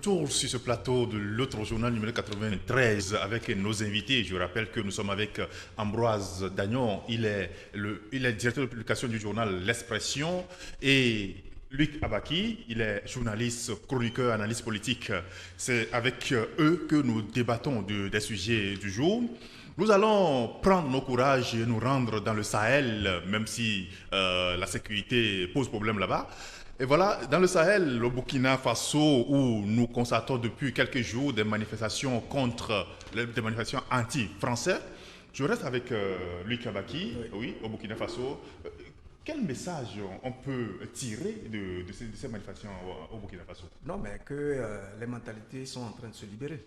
retour sur ce plateau de l'autre journal numéro 93 avec nos invités. Je rappelle que nous sommes avec Ambroise Dagnon, il est directeur de publication du journal L'Expression, et Luc Abaki, il est journaliste, chroniqueur, analyste politique. C'est avec eux que nous débattons des sujets du jour. Nous allons prendre nos courages et nous rendre dans le Sahel, même si la sécurité pose problème là-bas. Et voilà, dans le Sahel, au Burkina Faso, où nous constatons depuis quelques jours des manifestations des manifestations anti-français. Je reste avec Luc Abaki, oui, au Burkina Faso. Quel message on peut tirer de ces manifestations au Burkina Faso? Non, mais que les mentalités sont en train de se libérer.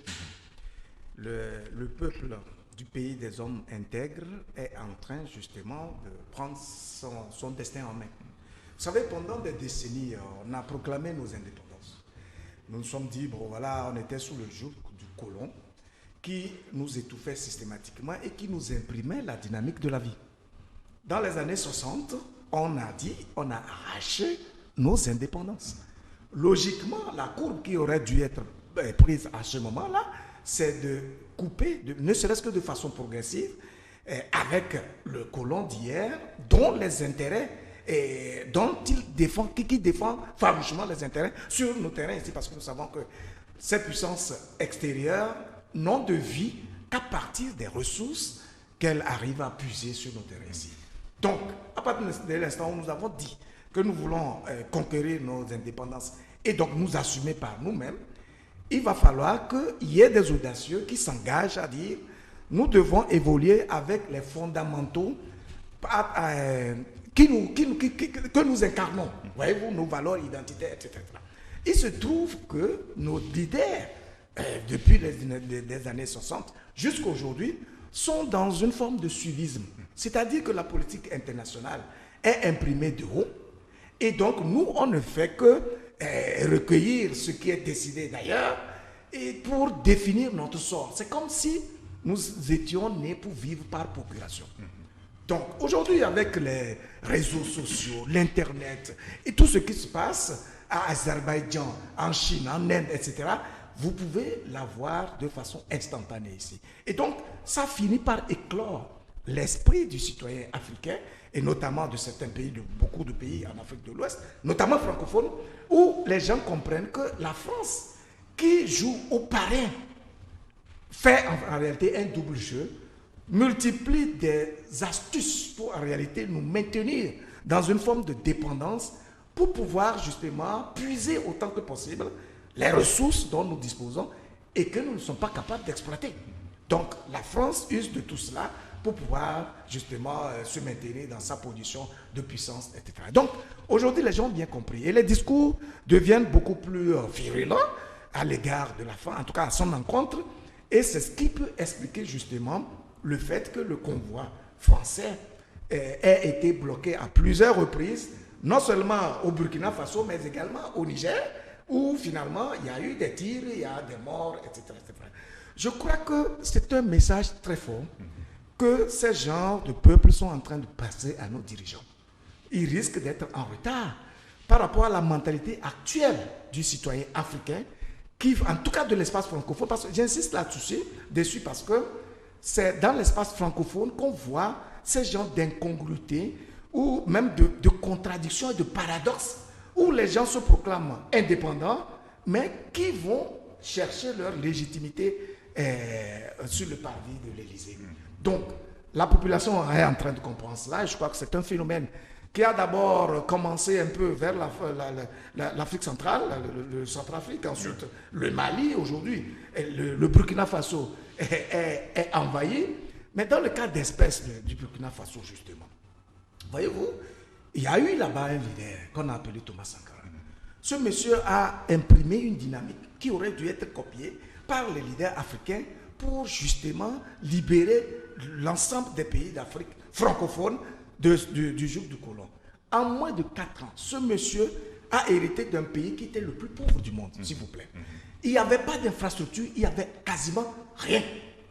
Le peuple du pays des hommes intègres est en train justement de prendre son destin en main. Vous savez, pendant des décennies, on a proclamé nos indépendances. Nous nous sommes dit, bon voilà, on était sous le joug du colon qui nous étouffait systématiquement et qui nous imprimait la dynamique de la vie. Dans les années 60, on a arraché nos indépendances. Logiquement, la courbe qui aurait dû être prise à ce moment-là, c'est de couper, ne serait-ce que de façon progressive, avec le colon d'hier, dont les intérêts, qui défend farouchement les intérêts sur nos terrains ici, parce que nous savons que ces puissances extérieures n'ont de vie qu'à partir des ressources qu'elles arrivent à puiser sur nos terrains ici. Donc, à partir de l'instant où nous avons dit que nous voulons conquérir nos indépendances et donc nous assumer par nous-mêmes, il va falloir qu'il y ait des audacieux qui s'engagent à dire nous devons évoluer avec les fondamentaux que nous incarnons. Voyez-vous, nos valeurs identitaires, etc. Il se trouve que nos leaders, depuis les années 60 jusqu'à aujourd'hui, sont dans une forme de suivisme. C'est-à-dire que la politique internationale est imprimée de haut. Et donc, nous, on ne fait que recueillir ce qui est décidé d'ailleurs et pour définir notre sort. C'est comme si nous étions nés pour vivre par procuration. Donc, aujourd'hui, avec les réseaux sociaux, l'Internet et tout ce qui se passe à Azerbaïdjan, en Chine, en Inde, etc., vous pouvez l'avoir de façon instantanée ici. Et donc, ça finit par éclore l'esprit du citoyen africain, et notamment de certains pays, de beaucoup de pays en Afrique de l'Ouest, notamment francophones, où les gens comprennent que la France, qui joue au parrain, fait en réalité un double jeu, multiplie des astuces pour en réalité nous maintenir dans une forme de dépendance pour pouvoir justement puiser autant que possible les ressources dont nous disposons et que nous ne sommes pas capables d'exploiter. Donc la France use de tout cela pour pouvoir justement se maintenir dans sa position de puissance, etc. Donc aujourd'hui les gens ont bien compris et les discours deviennent beaucoup plus virulents à l'égard de la France, en tout cas à son encontre, et c'est ce qui peut expliquer justement le fait que le convoi français ait été bloqué à plusieurs reprises, non seulement au Burkina Faso, mais également au Niger, où finalement il y a eu des tirs, il y a des morts, etc. etc. Je crois que c'est un message très fort que ces genres de peuples sont en train de passer à nos dirigeants. Ils risquent d'être en retard par rapport à la mentalité actuelle du citoyen africain, qui, en tout cas de l'espace francophone, parce que j'insiste là-dessus parce que c'est dans l'espace francophone qu'on voit ces genres d'incongruités ou même de contradictions et de paradoxes où les gens se proclament indépendants, mais qui vont chercher leur légitimité sur le parvis de l'Élysée. Donc, la population est en train de comprendre cela et je crois que c'est un phénomène qui a d'abord commencé un peu vers l'Afrique centrale, le Centrafrique, ensuite le Mali aujourd'hui, le Burkina Faso est envahi, mais dans le cas d'espèce du Burkina Faso justement, voyez-vous, il y a eu là-bas un leader qu'on a appelé Thomas Sankara. Ce monsieur a imprimé une dynamique qui aurait dû être copiée par les leaders africains pour justement libérer l'ensemble des pays d'Afrique francophone du joug du colon. En moins de 4 ans, ce monsieur a hérité d'un pays qui était le plus pauvre du monde, s'il vous plaît. Il n'y avait pas d'infrastructure, il n'y avait quasiment rien.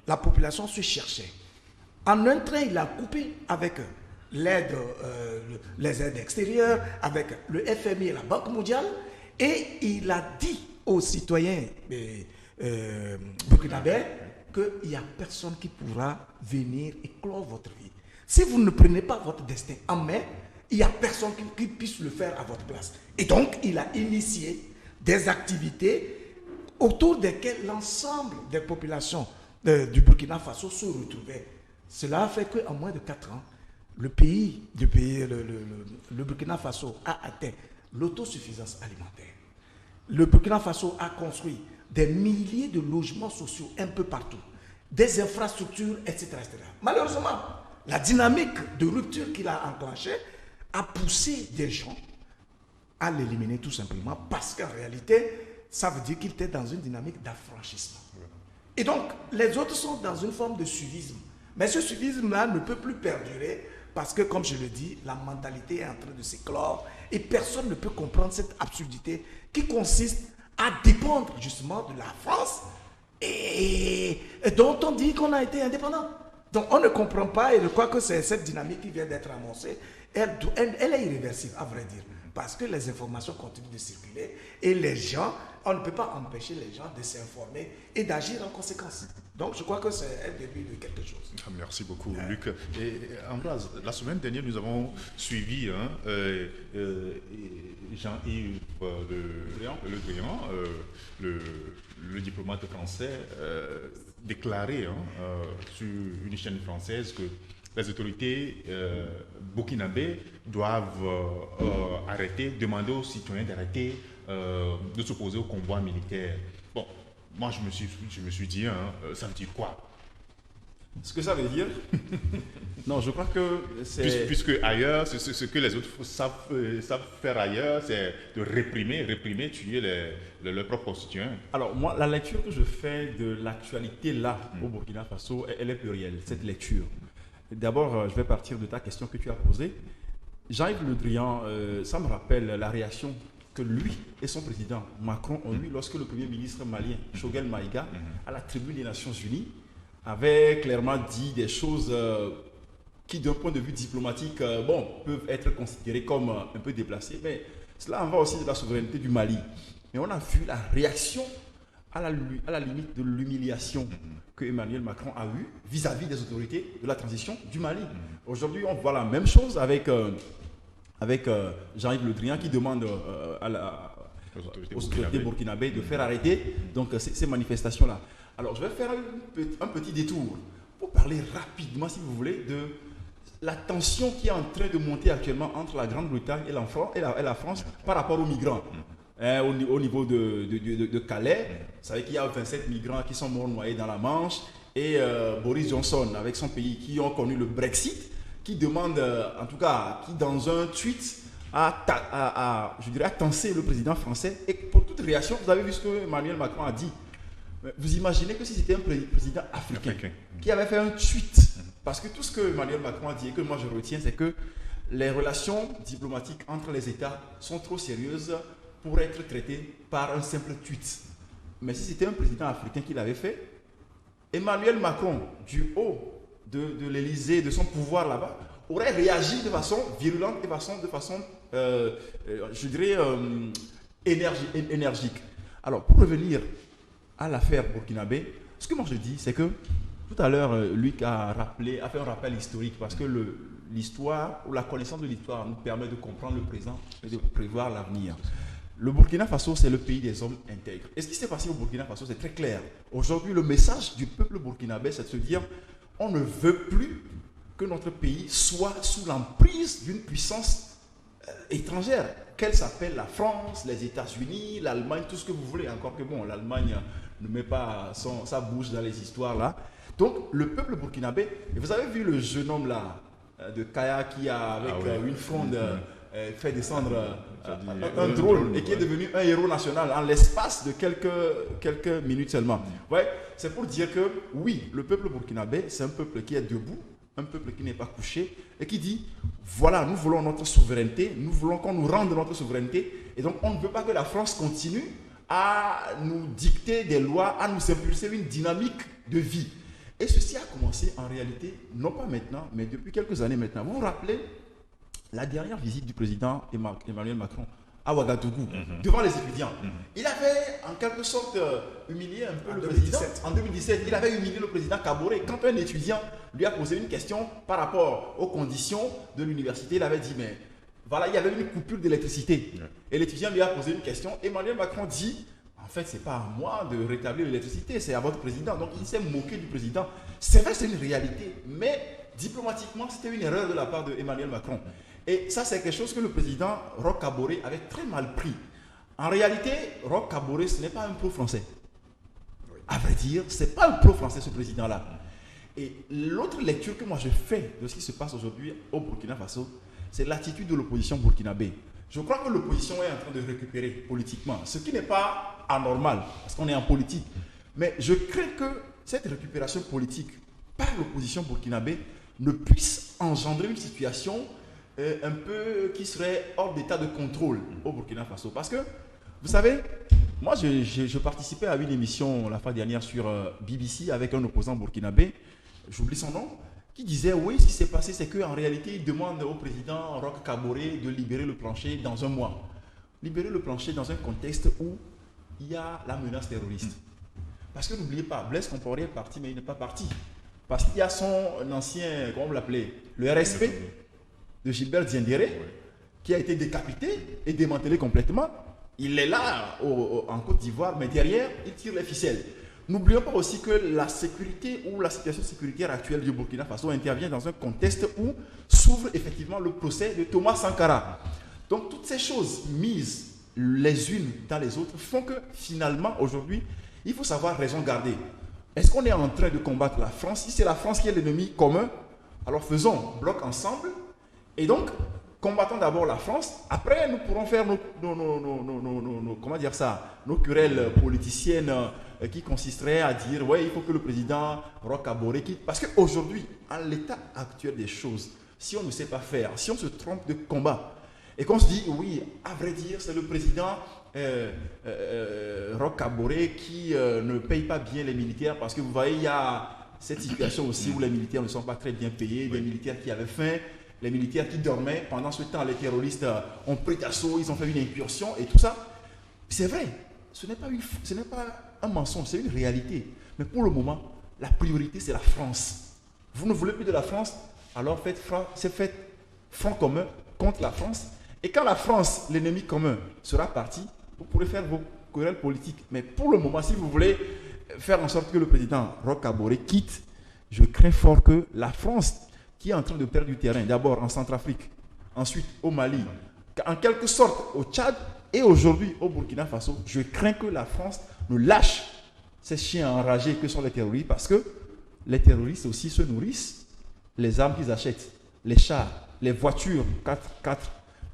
La population se cherchait. En un train, il a coupé avec l'aide, les aides extérieures, avec le FMI et la Banque mondiale, et il a dit aux citoyens burkinabés qu'il n'y a personne qui pourra venir et clore votre vie. Si vous ne prenez pas votre destin en main, il n'y a personne qui puisse le faire à votre place. Et donc, il a initié des activités autour desquelles l'ensemble des populations du Burkina Faso se retrouvaient. Cela a fait qu'en moins de 4 ans, le Burkina Faso a atteint l'autosuffisance alimentaire. Le Burkina Faso a construit des milliers de logements sociaux un peu partout, des infrastructures, etc. Malheureusement, la dynamique de rupture qu'il a enclenchée a poussé des gens à l'éliminer tout simplement parce qu'en réalité, ça veut dire qu'il était dans une dynamique d'affranchissement. Et donc, les autres sont dans une forme de suivisme. Mais ce suivisme-là ne peut plus perdurer parce que, comme je le dis, la mentalité est en train de s'éclore et personne ne peut comprendre cette absurdité qui consiste à dépendre justement de la France et dont on dit qu'on a été indépendant. Donc on ne comprend pas et je crois que c'est cette dynamique qui vient d'être annoncée. Elle est irréversible, à vrai dire, parce que les informations continuent de circuler et les gens, on ne peut pas empêcher les gens de s'informer et d'agir en conséquence. Donc je crois que c'est un début de quelque chose. Merci beaucoup, Luc. Et Ambroise, la semaine dernière, nous avons suivi Jean-Yves Le Drian, le diplomate français, déclaré sur une chaîne française que les autorités burkinabées doivent demander aux citoyens d'arrêter de s'opposer au convoi militaire. Bon, moi je me suis dit, ça veut dire quoi? Ce que ça veut dire, non, je crois que c'est... Puisque ailleurs, ce que les autres savent faire ailleurs, c'est de réprimer, tuer leurs propres concitoyens. Alors moi, la lecture que je fais de l'actualité là, au Burkina Faso, elle est plurielle, cette lecture. D'abord, je vais partir de ta question que tu as posée. Jean-Yves Le Drian, ça me rappelle la réaction que lui et son président Macron ont eu lorsque le premier ministre malien, Choguel Maïga, à la tribune des Nations Unies, avait clairement dit des choses qui, d'un point de vue diplomatique, peuvent être considérées comme un peu déplacées, mais cela en va aussi de la souveraineté du Mali. Mais on a vu la réaction à la limite de l'humiliation que Emmanuel Macron a eue vis-à-vis des autorités de la transition du Mali. Aujourd'hui, on voit la même chose avec Jean-Yves Le Drian qui demande aux autorités burkinabées de faire arrêter donc, ces manifestations-là. Alors, je vais faire un petit détour pour parler rapidement, si vous voulez, de la tension qui est en train de monter actuellement entre la Grande-Bretagne et la France par rapport aux migrants. Au niveau de Calais, vous savez qu'il y a 27 migrants qui sont morts noyés dans la Manche et Boris Johnson, avec son pays, qui ont connu le Brexit, qui demande, en tout cas, qui dans un tweet a tensé le président français. Et pour toute réaction, vous avez vu ce que Emmanuel Macron a dit. Vous imaginez que si c'était un président africain qui avait fait un tweet, parce que tout ce que Emmanuel Macron a dit et que moi je retiens, c'est que les relations diplomatiques entre les États sont trop sérieuses pour être traitées par un simple tweet. Mais si c'était un président africain qui l'avait fait, Emmanuel Macron, du haut de l'Élysée, de son pouvoir là-bas, aurait réagi de façon virulente et de façon je dirais, énergique. Alors, pour revenir à l'affaire burkinabé, ce que moi je dis, c'est que tout à l'heure, Luc a fait un rappel historique parce que l'histoire ou la connaissance de l'histoire nous permet de comprendre le présent et de prévoir l'avenir. Le Burkina Faso, c'est le pays des hommes intègres. Et ce qui s'est passé au Burkina Faso, c'est très clair. Aujourd'hui, le message du peuple burkinabé, c'est de se dire on ne veut plus que notre pays soit sous l'emprise d'une puissance étrangère, qu'elle s'appelle la France, les États-Unis, l'Allemagne, tout ce que vous voulez. Encore que bon, l'Allemagne ne met pas sa bouche dans les histoires là. Donc, le peuple burkinabé, et vous avez vu le jeune homme là, de Kaya, qui a, avec une fronde, fait descendre un drone et qui est devenu un héros national en l'espace de quelques minutes seulement. Ouais, c'est pour dire que oui, le peuple burkinabé, c'est un peuple qui est debout, un peuple qui n'est pas couché et qui dit voilà, nous voulons notre souveraineté, nous voulons qu'on nous rende notre souveraineté et donc on ne veut pas que la France continue à nous dicter des lois, à nous impulser une dynamique de vie. Et ceci a commencé en réalité, non pas maintenant, mais depuis quelques années maintenant. Vous vous rappelez la dernière visite du président Emmanuel Macron à Ouagadougou, devant les étudiants. Il avait en quelque sorte humilié un peu le président. En 2017, il avait humilié le président Kaboré. Quand un étudiant lui a posé une question par rapport aux conditions de l'université, il avait dit, mais voilà, il y avait une coupure d'électricité. Et l'étudiant lui a posé une question. Emmanuel Macron dit, en fait, ce n'est pas à moi de rétablir l'électricité, c'est à votre président. Donc, il s'est moqué du président. C'est vrai, c'est une réalité, mais diplomatiquement, c'était une erreur de la part d'Emmanuel Macron. Et ça, c'est quelque chose que le président Roch Kaboré avait très mal pris. En réalité, Roch Kaboré, ce n'est pas un pro-français. À vrai dire, ce n'est pas un pro-français, ce président-là. Et l'autre lecture que moi je fais de ce qui se passe aujourd'hui au Burkina Faso, c'est l'attitude de l'opposition burkinabé. Je crois que l'opposition est en train de récupérer politiquement, ce qui n'est pas anormal, parce qu'on est en politique. Mais je crains que cette récupération politique par l'opposition burkinabé ne puisse engendrer une situation un peu qui serait hors d'état de contrôle au Burkina Faso. Parce que, vous savez, moi je participais à une émission la fois dernière sur BBC avec un opposant burkinabé, j'oublie son nom, qui disait oui, ce qui s'est passé, c'est qu'en réalité, il demande au président Roch Kaboré de libérer le plancher dans un mois. Libérer le plancher dans un contexte où il y a la menace terroriste. Parce que n'oubliez pas, Blaise Compaoré est parti, mais il n'est pas parti. Parce qu'il y a son ancien, comment on l'appelait, le RSP de Gilbert Diendéré, qui a été décapité et démantelé complètement. Il est là en Côte d'Ivoire, mais derrière, il tire les ficelles. N'oublions pas aussi que la sécurité ou la situation sécuritaire actuelle du Burkina Faso intervient dans un contexte où s'ouvre effectivement le procès de Thomas Sankara. Donc toutes ces choses mises les unes dans les autres font que finalement aujourd'hui, il faut savoir raison garder. Est-ce qu'on est en train de combattre la France? Si c'est la France qui est l'ennemi commun, alors faisons bloc ensemble et donc combattons d'abord la France. Après, nous pourrons faire nos querelles politiciennes qui consisteraient à dire ouais, il faut que le président Roch Kaboré quitte. Parce qu'aujourd'hui, en l'état actuel des choses, si on ne sait pas faire, si on se trompe de combat et qu'on se dit oui, à vrai dire, c'est le président Roch Kaboré qui ne paye pas bien les militaires, parce que vous voyez, il y a cette situation aussi où les militaires ne sont pas très bien payés, des militaires qui avaient faim, les militaires qui dormaient. Pendant ce temps, les terroristes ont pris d'assaut, ils ont fait une incursion et tout ça. C'est vrai, ce n'est pas un mensonge, c'est une réalité. Mais pour le moment, la priorité, c'est la France. Vous ne voulez plus de la France, alors faites front commun contre la France. Et quand la France, l'ennemi commun, sera parti, vous pourrez faire vos querelles politiques. Mais pour le moment, si vous voulez faire en sorte que le président Roch Kaboré quitte, je crains fort que la France, qui est en train de perdre du terrain, d'abord en Centrafrique, ensuite au Mali, en quelque sorte au Tchad et aujourd'hui au Burkina Faso, je crains que la France ne lâche ces chiens enragés que sont les terroristes, parce que les terroristes aussi se nourrissent les armes qu'ils achètent, les chars, les voitures 4x4,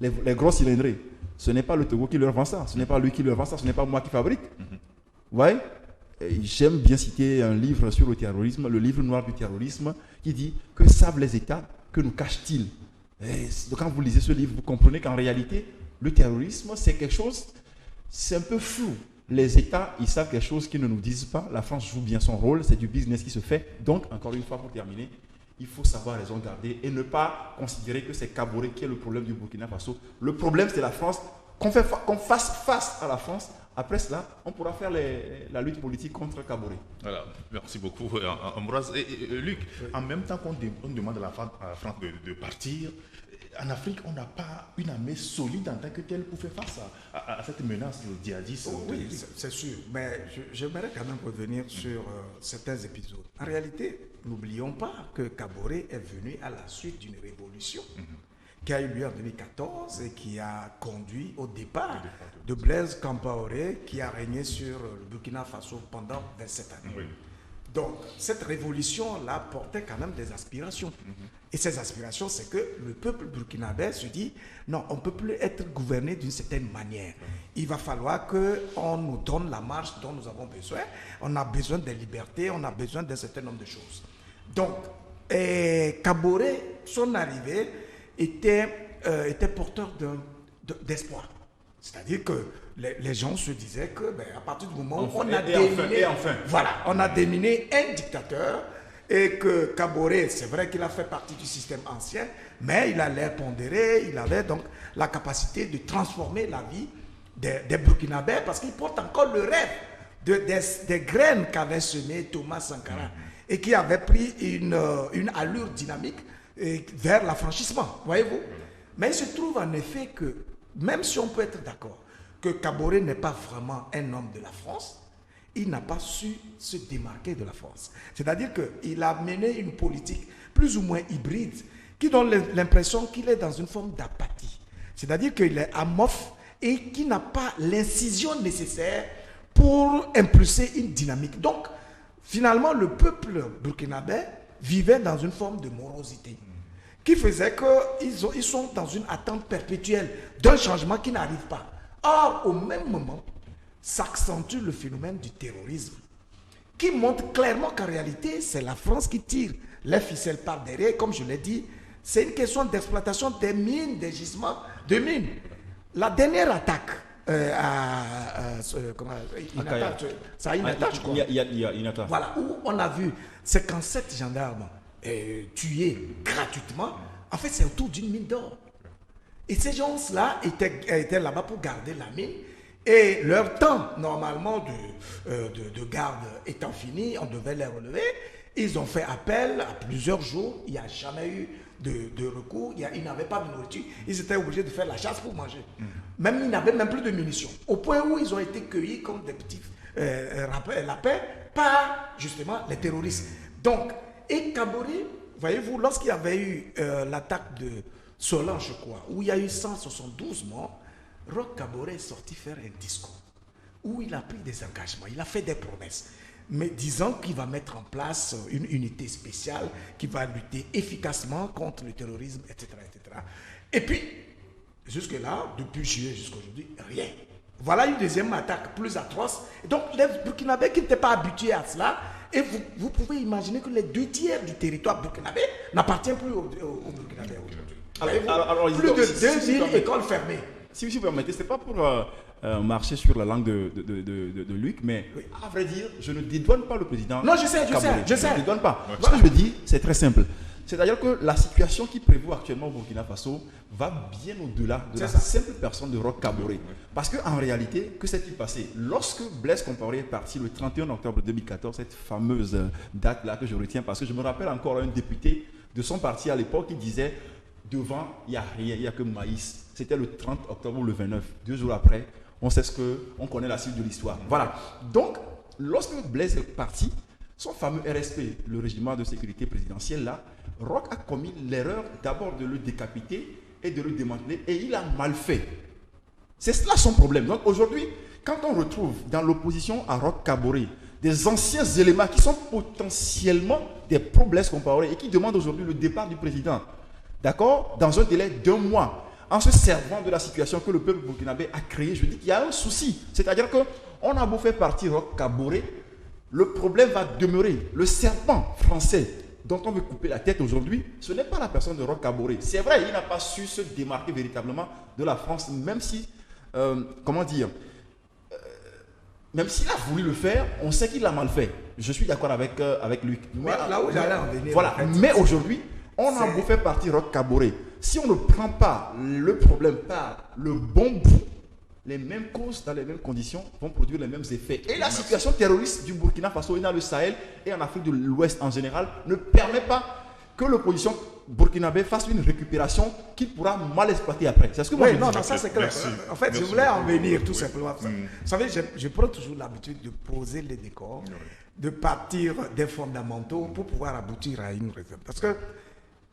les gros cylindrés. Ce n'est pas le Togo qui leur vend ça, ce n'est pas lui qui leur vend ça, ce n'est pas moi qui fabrique. Vous voyez? J'aime bien citer un livre sur le terrorisme, le livre noir du terrorisme, qui dit « Que savent les États, que nous cachent-ils » Quand vous lisez ce livre, vous comprenez qu'en réalité, le terrorisme, c'est quelque chose, c'est un peu flou. Les États, ils savent quelque chose qu'ils ne nous disent pas. La France joue bien son rôle, c'est du business qui se fait. Donc, encore une fois, pour terminer, il faut savoir raison garder et ne pas considérer que c'est Kaboré qui est le problème du Burkina Faso. Le problème, c'est la France. Qu'on fasse face à la France. Après cela, on pourra faire la lutte politique contre Kaboré. Voilà, merci beaucoup, Ambroise. Luc, en même temps qu'on demande à la France de partir, en Afrique, on n'a pas une armée solide en tant que telle pour faire face à cette menace djihadiste. Oui, c'est sûr. Mais j'aimerais quand même revenir sur certains épisodes. En réalité, n'oublions pas que Kaboré est venu à la suite d'une révolution qui a eu lieu en 2014 et qui a conduit au départ de Blaise Compaoré, qui a régné sur le Burkina Faso pendant 27 années. Oui. Donc, cette révolution-là portait quand même des aspirations. Et ces aspirations, c'est que le peuple burkinabé se dit, non, on ne peut plus être gouverné d'une certaine manière. Il va falloir qu'on nous donne la marche dont nous avons besoin. On a besoin des libertés, on a besoin d'un certain nombre de choses. Donc, Kaboré, son arrivée était porteur d'espoir. C'est-à-dire que les gens se disaient que, à partir du moment où on a déminé un dictateur, et que Kaboré, c'est vrai qu'il a fait partie du système ancien, mais il a l'air pondéré, il avait donc la capacité de transformer la vie des Burkinabés parce qu'il porte encore le rêve des graines qu'avait semé Thomas Sankara et qui avait pris une allure dynamique vers l'affranchissement, voyez-vous. Mais il se trouve en effet que, même si on peut être d'accord que Kaboré n'est pas vraiment un homme de la France, il n'a pas su se démarquer de la France. C'est-à-dire qu'il a mené une politique plus ou moins hybride qui donne l'impression qu'il est dans une forme d'apathie. C'est-à-dire qu'il est amorphe et qui n'a pas l'incision nécessaire pour impulser une dynamique. Donc, finalement, le peuple burkinabé vivait dans une forme de morosité qui faisait qu'ils sont dans une attente perpétuelle d'un changement qui n'arrive pas. Or, au même moment, s'accentue le phénomène du terrorisme qui montre clairement qu'en réalité, c'est la France qui tire les ficelles par derrière. Comme je l'ai dit, c'est une question d'exploitation des mines, des gisements de mines. La dernière attaque Inata, voilà, où on a vu 57 gendarmes tués gratuitement. En fait, c'est autour d'une mine d'or. Et ces gens-là étaient là-bas pour garder la mine. Et leur temps, normalement, de garde étant fini, on devait les relever. Ils ont fait appel à plusieurs jours. Il n'y a jamais eu de recours. Ils n'avaient pas de nourriture. Ils étaient obligés de faire la chasse pour manger. Même, ils n'avaient même plus de munitions. Au point où ils ont été cueillis comme des petits lapins par, justement, les terroristes. Donc, et Kaboré, voyez-vous, lorsqu'il y avait eu l'attaque de Solange, je crois, où il y a eu 172 morts, Roch Kaboré est sorti faire un discours où il a pris des engagements, il a fait des promesses, mais disant qu'il va mettre en place une unité spéciale qui va lutter efficacement contre le terrorisme, etc. etc. Et puis, jusque-là, depuis juillet jusqu'à aujourd'hui, rien. Voilà une deuxième attaque plus atroce. Et donc, les Burkinabés qui n'étaient pas habitués à cela, et vous pouvez imaginer que les 2/3 du territoire burkinabé n'appartient plus aux Burkinabés aujourd'hui. Alors, plus de 2000 écoles fermées. Si vous permettez, ce n'est pas pour marcher sur la langue de Luc, mais oui, à vrai dire, je ne dédouane pas le président. Non, je sais. Je ne dédouane pas. Ouais. Ce que je dis, c'est très simple. C'est-à-dire que la situation qui prévaut actuellement au Burkina Faso va bien au-delà de la simple personne de Roch Kaboré. Parce qu'en réalité, que s'est-il passé? Lorsque Blaise Compaoré est parti le 31 octobre 2014, cette fameuse date-là que je retiens, parce que je me rappelle encore un député de son parti à l'époque qui disait « Devant, il n'y a rien, il n'y a que maïs ». C'était le 30 octobre ou le 29. 2 jours après, on connaît la suite de l'histoire. Voilà. Donc, lorsque Blaise est parti, son fameux RSP, le régiment de sécurité présidentielle, là, Roch a commis l'erreur d'abord de le décapiter et de le démanteler, et il a mal fait. C'est cela son problème. Donc aujourd'hui, quand on retrouve dans l'opposition à Roch Kaboré des anciens éléments qui sont potentiellement des problèmes comparés et qui demandent aujourd'hui le départ du président, d'accord, dans un délai d'1 mois, en se servant de la situation que le peuple burkinabé a créée, je dis qu'il y a un souci. C'est-à-dire qu'on a beau faire partir Roch Kaboré, le problème va demeurer. Le serpent français dont on veut couper la tête aujourd'hui, ce n'est pas la personne de Roch Kaboré. C'est vrai, il n'a pas su se démarquer véritablement de la France, même si, même s'il a voulu le faire, on sait qu'il l'a mal fait. Je suis d'accord avec Luc. Mais là où j'allais en venir. Voilà. En fait, mais aujourd'hui, on a beau faire partir Roch Kaboré. Si on ne prend pas le problème par le bon bout, les mêmes causes dans les mêmes conditions vont produire les mêmes effets. Et la situation terroriste du Burkina Faso et dans le Sahel et en Afrique de l'Ouest en général ne permet pas que l'opposition burkinabé fasse une récupération qu'il pourra mal exploiter après. C'est ce que moi je dis. Non, ça c'est clair. En fait, je voulais en venir tout simplement. Vous savez, je prends toujours l'habitude de poser les décors, de partir des fondamentaux pour pouvoir aboutir à une réforme. Parce que,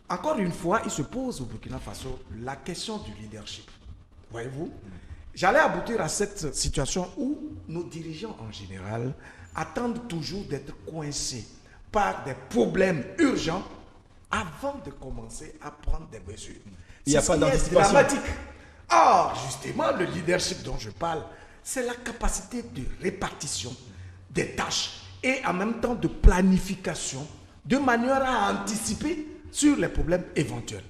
encore une fois, il se pose au Burkina Faso la question du leadership. Voyez-vous? J'allais aboutir à cette situation où nos dirigeants en général attendent toujours d'être coincés par des problèmes urgents avant de commencer à prendre des mesures. Il n'y a pas d'anticipation. Dramatique. Or, justement, le leadership dont je parle, c'est la capacité de répartition des tâches et en même temps de planification de manière à anticiper sur les problèmes éventuels.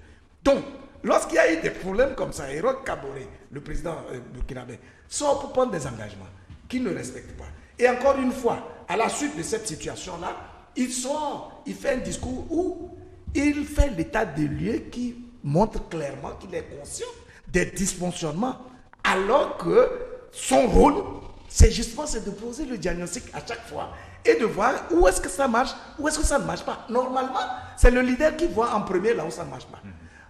Donc, lorsqu'il y a eu des problèmes comme ça, et Roch Kaboré, le président burkinabé, sort pour prendre des engagements qu'il ne respecte pas. Et encore une fois, à la suite de cette situation-là, il sort, il fait un discours où il fait l'état des lieux qui montre clairement qu'il est conscient des dysfonctionnements, alors que son rôle, c'est justement de poser le diagnostic à chaque fois et de voir où est-ce que ça marche, où est-ce que ça ne marche pas. Normalement, c'est le leader qui voit en premier là où ça ne marche pas.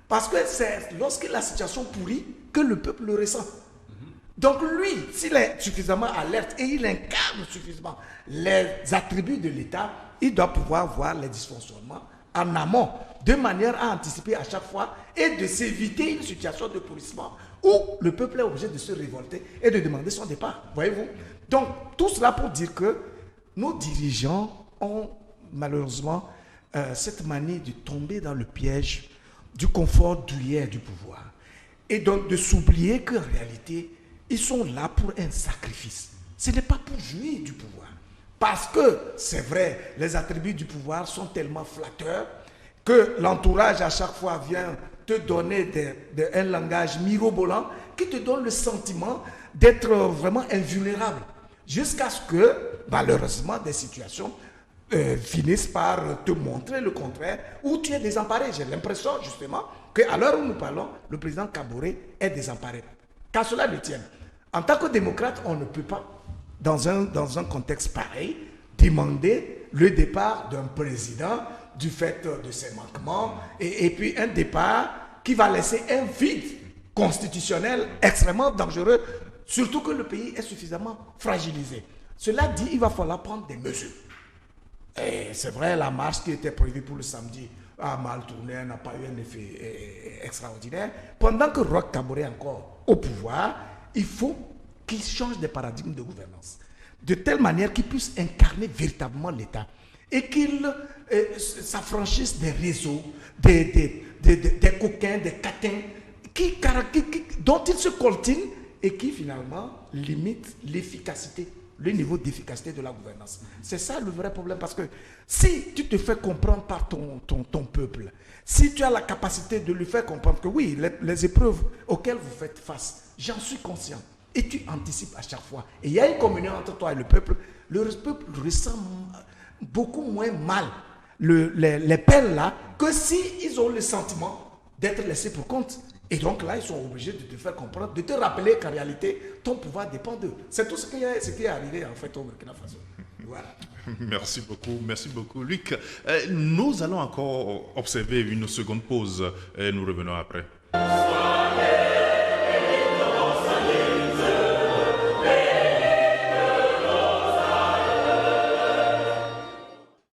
Parce que c'est lorsque la situation pourrit que le peuple le ressent. Donc lui, s'il est suffisamment alerte et il incarne suffisamment les attributs de l'État, il doit pouvoir voir les dysfonctionnements en amont, de manière à anticiper à chaque fois et de s'éviter une situation de pourrissement où le peuple est obligé de se révolter et de demander son départ. Voyez-vous? Donc, tout cela pour dire que nos dirigeants ont malheureusement cette manie de tomber dans le piège du confort douillet du pouvoir. Et donc de s'oublier qu'en réalité, ils sont là pour un sacrifice. Ce n'est pas pour jouir du pouvoir. Parce que, c'est vrai, les attributs du pouvoir sont tellement flatteurs que l'entourage à chaque fois vient te donner un langage mirobolant qui te donne le sentiment d'être vraiment invulnérable. Jusqu'à ce que, malheureusement, des situations finissent par te montrer le contraire, où tu es désemparé. J'ai l'impression, justement, qu'à l'heure où nous parlons, le président Kaboré est désemparé. Qu'à cela ne tienne. En tant que démocrate, on ne peut pas, dans un contexte pareil, demander le départ d'un président du fait de ses manquements, et puis un départ qui va laisser un vide constitutionnel extrêmement dangereux, surtout que le pays est suffisamment fragilisé. Cela dit, il va falloir prendre des mesures. Et c'est vrai, la marche qui était prévue pour le samedi a mal tourné, n'a pas eu un effet extraordinaire. Pendant que Roch Kaboré est encore au pouvoir, il faut qu'il change de paradigme de gouvernance, de telle manière qu'il puisse incarner véritablement l'État et qu'il s'affranchisse des réseaux, des coquins, des catins, dont il se coltine et qui finalement limite l'efficacité, le niveau d'efficacité de la gouvernance. C'est ça le vrai problème, parce que si tu te fais comprendre par ton peuple, si tu as la capacité de lui faire comprendre que oui, les épreuves auxquelles vous faites face, j'en suis conscient, et tu anticipes à chaque fois, et il y a une communion entre toi et le peuple ressent beaucoup moins mal les peines là que si ils ont le sentiment d'être laissés pour compte. Et donc là, ils sont obligés de te faire comprendre, de te rappeler qu'en réalité, ton pouvoir dépend d'eux. C'est tout ce qui est arrivé en fait au Burkina Faso. Voilà. Merci beaucoup, Luc. Nous allons encore observer une seconde pause et nous revenons après.